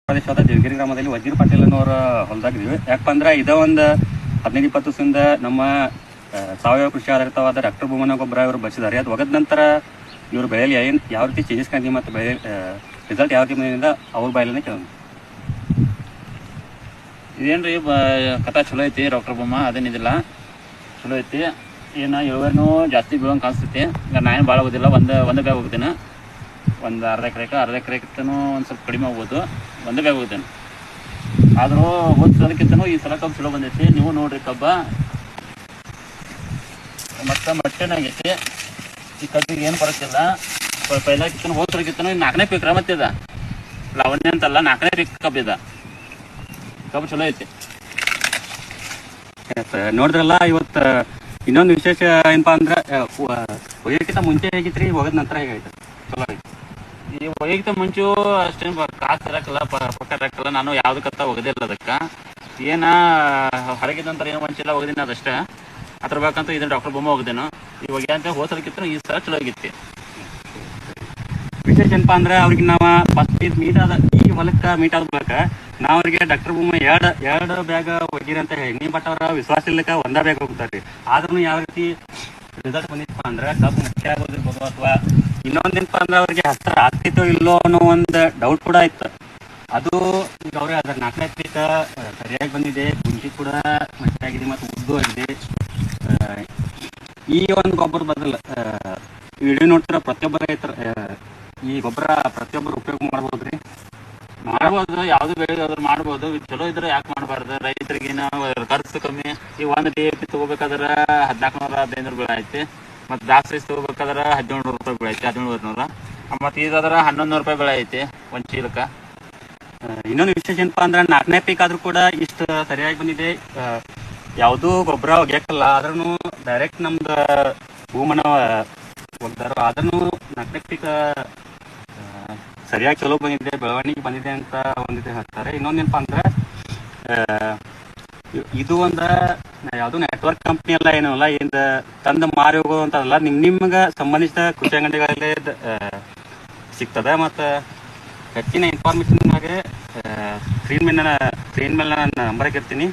ಪ್ರದೇಶವಾದ ದೇವಗಿರಿ ಗ್ರಾಮದಲ್ಲಿ ವಜೀರ್ ಪಾಟೀಲ್ ಅನ್ನೋರ ಹೊಲದಾಗಿದ್ದೀವಿ. ಯಾಕಪ್ಪ ಅಂದ್ರೆ ಇದ ಒಂದು 15-20 ವರ್ಷದಿಂದ ನಮ್ಮ ಸಾವಯವ ಕೃಷಿ ಆಧಾರಿತವಾದ ಡಾಕ್ಟರ್ ಭೂಮನ ಗೊಬ್ಬರ ಇವರು ಬಳಸಿದ್ದಾರೆ. ಅದು ಒಗದ ನಂತರ ಇವರು ಬೆಳೆಯಲ್ಲಿ ಯಾವ ರೀತಿ ಚೇಂಜಸ್ ಕಾಣ್ತೀವಿ ಮತ್ತು ಬೆಳೆ ರಿಸಲ್ಟ್ ಯಾವ ರೀತಿ ಬಂದಿದೆ ಅವ್ರ ಬಾಯಲ್ಲೇ ಕೇಳೋಣ. ಇದೇನ್ರಿ ಕಥಾ ಚಲೋ ಐತಿ. ಡಾಕ್ಟರ್ ಭೂಮ ಅದೇನಿದಿಲ್ಲ, ಚಲೋ ಐತಿ. ಏನು ಇಳುವರಿನೂ ಜಾಸ್ತಿ ಬೀಳೋಂಗೆ ಕಾಣಿಸ್ತೈತಿ. ನಾ ಏನು ಭಾಳ ಹೋಗೋದಿಲ್ಲ, ಒಂದು ಬ್ಯಾಗ್ ಹೋಗ್ತೇನೆ. ಒಂದು ಅರ್ಧ ಎಕರೆಕ್ಕಿಂತನೂ ಒಂದು ಸ್ವಲ್ಪ ಕಡಿಮೆ ಆಗ್ಬೋದು. ಒಂದು ಬ್ಯಾಗ್ ಹೋಗ್ತೇನೆ. ಆದರೂ ಓದಿಸೋದಕ್ಕಿಂತನೂ ಈ ಸಲ ಕಬ್ಬು ಚಲೋ ಬಂದೈತಿ. ನೀವು ನೋಡ್ರಿ ಕಬ್ಬ ಮತ್ತು ಮಟ್ಟೆನಾಗೈತಿ. ಈ ಕಬ್ಬಿಗೆ ಏನು ಬರೋಕ್ಕಿಲ್ಲ. ಪೈಲಾಕಿತ್ತನೂ ಹೋದ್ಸಲಕ್ಕಿಂತನೂ 4ನೇ ಪೀಕ್ ಮತ್ತಿದ ಲಾವಣ್ಯ ಅಂತಲ್ಲ, 4ನೇ ಪೀಕ್ ಕಬ್ಬಿದ. ಕಬ್ಬು ಚಲೋ ಐತಿ. ನೋಡಿದ್ರಲ್ಲ, ಇವತ್ತು ಇನ್ನೊಂದು ವಿಶೇಷ ಏನಪ್ಪಾ ಅಂದ್ರೆ ಒಯ್ಯಕ್ಕಿಂತ ಮುಂಚೆ ಹೇಗಿತ್ರಿ, ಒಗದ ನಂತರ ಹೇಗೈತೆ? ಚಲೋ ಐತಿ. ಈ ಒಯ್ಯಕ್ಕಿಂತ ಮುಂಚೆ ಅಷ್ಟೇನು ಕಾಸು ಇರಕ್ಕಲ್ಲ, ಪಕ್ಕ ಇರಕ್ಕಲ್ಲ. ನಾನು ಯಾವುದಕ್ಕಂತ ಒಗದಿಲ್ಲ. ಅದಕ್ಕೆ ಏನ ಹೊರಗಿದ ನಂತರ ಏನೋ ಮುಂಚೆಲ್ಲ ಒಗದಿನ ಅದಷ್ಟೇ. ಅದ್ರ ಬೇಕಂತ ಇದನ್ನ ಡಾಕ್ಟರ್ ಭೂಮ ಒಗದೇನು. ಈ ಒಗೆ ಅಂತ ಹೋಸಲಕ್ಕಿಂತ ಈ ಸಲ ಚಲೋ ಆಗಿತ್ತು. ವಿಶೇಷ ಏನಪ್ಪಾ ಅಂದ್ರೆ ಅವ್ರಿಗೆ ನಾವು ಫಸ್ಟ್ ಇದು ಮೀಟ್ ಆದ ಈ ಹೊಲಕ್ಕೆ ಮೀಟ್ ಆದ ಬಳಿಕ ನಾವು ಅವ್ರಿಗೆ ಡಾಕ್ಟರ್ ಭೂಮ ಎರಡು ಬ್ಯಾಗ್ ಒಗ್ಗಿರಿ ಅಂತ ಹೇಳಿ ನೀವು, ಬಟ್ ಅವ್ರ ವಿಶ್ವಾಸ ಇಲ್ಲಕ್ಕೆ ಒಂದೇ ಬ್ಯಾಗ್ ಹೋಗ್ತಾರೆ. ಆದ್ರೂ ಯಾವ ರೀತಿ ರಿಸಲ್ಟ್ ಬಂದಿತ್ತಪ್ಪ ಅಂದ್ರೆ ಕಬ್ಬು ಮುಖ್ಯ ಆಗೋದಿರ್ಬೋದು, ಅಥವಾ ಇನ್ನೊಂದೇನಪ್ಪ ಅಂದ್ರೆ ಅವ್ರಿಗೆ ಹಸ್ತ ಆಗ್ತಿತ್ತೋ ಇಲ್ಲೋ ಅನ್ನೋ ಒಂದು ಡೌಟ್ ಕೂಡ ಇತ್ತು. ಅದು ಈಗ ಅವ್ರಿಗೆ ಅದರ 4ನೇ ಪೀಕ ಸರಿಯಾಗಿ ಬಂದಿದೆ. ಗುಂಜಿ ಕೂಡ ಮಟ್ಟಾಗಿದೆ ಮತ್ತು ಉದ್ದು ಆಗಿದೆ. ಈ ಒಂದು ಗೊಬ್ಬರ ಬದಲು ವಿಡಿಯೋ ನೋಡ್ತಿರೋ ಪ್ರತಿಯೊಬ್ಬರ ರೈತರ ಈ ಗೊಬ್ಬರ ಪ್ರತಿಯೊಬ್ಬರು ಉಪಯೋಗ ಮಾಡ್ಬೋದ್ರಿ. ಮಾಡ್ಬೋದು, ಯಾವ್ದು ಬೆಳೆದಾದ್ರು ಮಾಡ್ಬೋದು. ಚಲೋ ಇದ್ರೆ ಯಾಕೆ ಮಾಡಬಾರ್ದು? ರೈತರಿಗೆ ಖರ್ಚು ಕಮ್ಮಿ. ಈ ಒಂದು DAP ತಗೋಬೇಕಾದ್ರೆ 1400-1500 ರೂಪಾಯಿ ಐತಿ. ಮತ್ತು ದಾಸ್ ರೈಸ್ ತಗೋಬೇಕಾದ್ರೆ 1700 ರೂಪಾಯಿ ಬೆಳೆ ಐತಿ, 1700. ಮತ್ತು ಇದಾದ್ರೆ 1100 ರೂಪಾಯಿ ಬೆಳೆ ಐತಿ ಒಂದು ಚೀಲಕ್ಕೆ. ಇನ್ನೊಂದು ವಿಶೇಷ ಏನಪ್ಪಾ ಅಂದ್ರೆ 4ನೇ ಪೀಕ್ ಆದ್ರೂ ಕೂಡ ಇಷ್ಟು ಸರಿಯಾಗಿ ಬಂದಿದೆ. ಯಾವುದೂ ಗೊಬ್ಬರ ಒಗ್ಯಾಕಲ್ಲ. ಆದ್ರೂ ಡೈರೆಕ್ಟ್ ನಮ್ದು ಭೂಮನ ಒಗ್ದಾರ. ಆದ್ರೂ 4ನೇ ಪೀಕ್ ಸರಿಯಾಗಿ ಚಲೋ ಬಂದಿದೆ, ಬೆಳವಣಿಗೆ ಬಂದಿದೆ ಅಂತ ಒಂದಿದೆ ಹೇಳ್ತಾರೆ. ಇನ್ನೊಂದೇನಪ್ಪ ಅಂದ್ರೆ ಇದು ಒಂದು ಯಾವುದು ನೆಟ್ವರ್ಕ್ ಕಂಪ್ನಿ ಎಲ್ಲ ಏನೂ ಅಲ್ಲ, ಏನು ತಂದು ಮಾರಿ ಹೋಗೋವಂಥದ್ದಲ್ಲ. ನಿಮ್ಗೆ ಸಂಬಂಧಿಸಿದ ಕೃಷಿ ಅಂಗಡಿಗಳಲ್ಲೇ ಸಿಗ್ತದೆ. ಮತ್ತು ಹೆಚ್ಚಿನ ಇನ್ಫಾರ್ಮೇಷನ್ಗೆ ಸ್ಕ್ರೀನ್ ಮೇಲೆ ನಾನು ನಂಬರ್ಗೆ ಇರ್ತೀನಿ.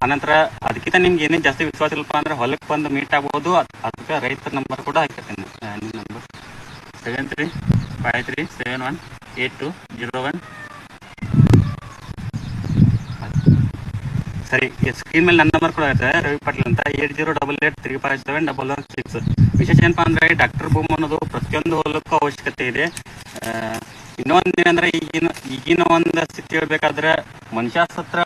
ಆನಂತರ ಅದಕ್ಕಿಂತ ನಿಮ್ಗೆ ಏನೇ ಜಾಸ್ತಿ ವಿಶ್ವಾಸ ಇಲ್ಲಪ್ಪ ಅಂದ್ರೆ ಹೊಲಕ್ಕೆ ಬಂದು ಮೀಟ್ ಆಗ್ಬೋದು. ಅದಕ್ಕೆ ರೈತರ ನಂಬರ್ ಕೂಡ ಹಾಕಿರ್ತೀನಿ. ನಿಮ್ಮ ನಂಬರ್ 7353718201. ಸರಿ, ಸ್ಕ್ರೀನ್ ಮೇಲೆ ನನ್ನ ನಂಬರ್ ಕೂಡ ಇದೆ, ರವಿ ಪಾಟೀಲ್ ಅಂತ. 8088357116. ವಿಶೇಷ ಏನಪ್ಪಾ ಅಂದ್ರೆ ಡಾಕ್ಟರ್ ಭೂಮ ಅನ್ನೋದು ಪ್ರತಿಯೊಂದು ಹೊಲಕ್ಕೂ ಅವಶ್ಯಕತೆ ಇದೆ. ಇನ್ನೊಂದೇನಂದ್ರೆ ಈಗಿನ ಒಂದು ಸ್ಥಿತಿ ಹೇಳ್ಬೇಕಾದ್ರೆ ಮನುಷ್ಯ ಸತ್ರ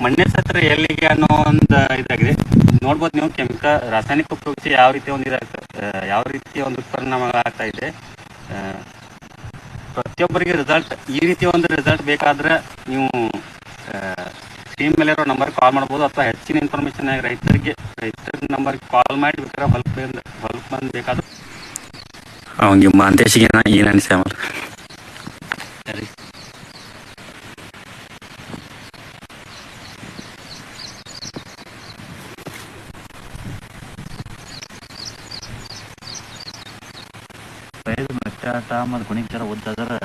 ಮಣ್ಣೆ ಸತ್ರ ಎಲ್ಲಿಗೆ ಅನ್ನೋ ಒಂದು ಇದಾಗಿದೆ. ನೋಡ್ಬೋದು ನೀವು, ರಾಸಾಯನಿಕ ಉಪಯೋಗಿಸಿ ಯಾವ ರೀತಿ ಒಂದು ಪರಿಣಾಮ ಆಗ್ತಾ ಇದೆ. ಪ್ರತಿಯೊಬ್ಬರಿಗೆ ಈ ರೀತಿ ಒಂದು ರಿಸಲ್ಟ್ ಬೇಕಾದ್ರೆ ನೀವು ಸ್ಕ್ರೀನ್ ಮೇಲೆ ಇರೋ ನಂಬರ್ಗೆ ಕಾಲ್ ಮಾಡ್ಬೋದು. ಅಥವಾ ಹೆಚ್ಚಿನ ಇನ್ಫಾರ್ಮೇಷನ್ ಆಗಿ ರೈತರ ನಂಬರ್ಗೆ ಕಾಲ್ ಮಾಡಿ ಬೇಕಾದ್ರೆ ಹೊಲಕ್ಕೆ ಬಂದು ಬೇಕಾದ್ರೆ ಅವ್ನಿಗೆ ಮಾಂತೇಶಿಗೆ ಏನು ಅನಿಸ ಸರಿ. ಮತ್ತು ಗುಣಿಗೆ ಜರ ಓದಿದ್ರೆ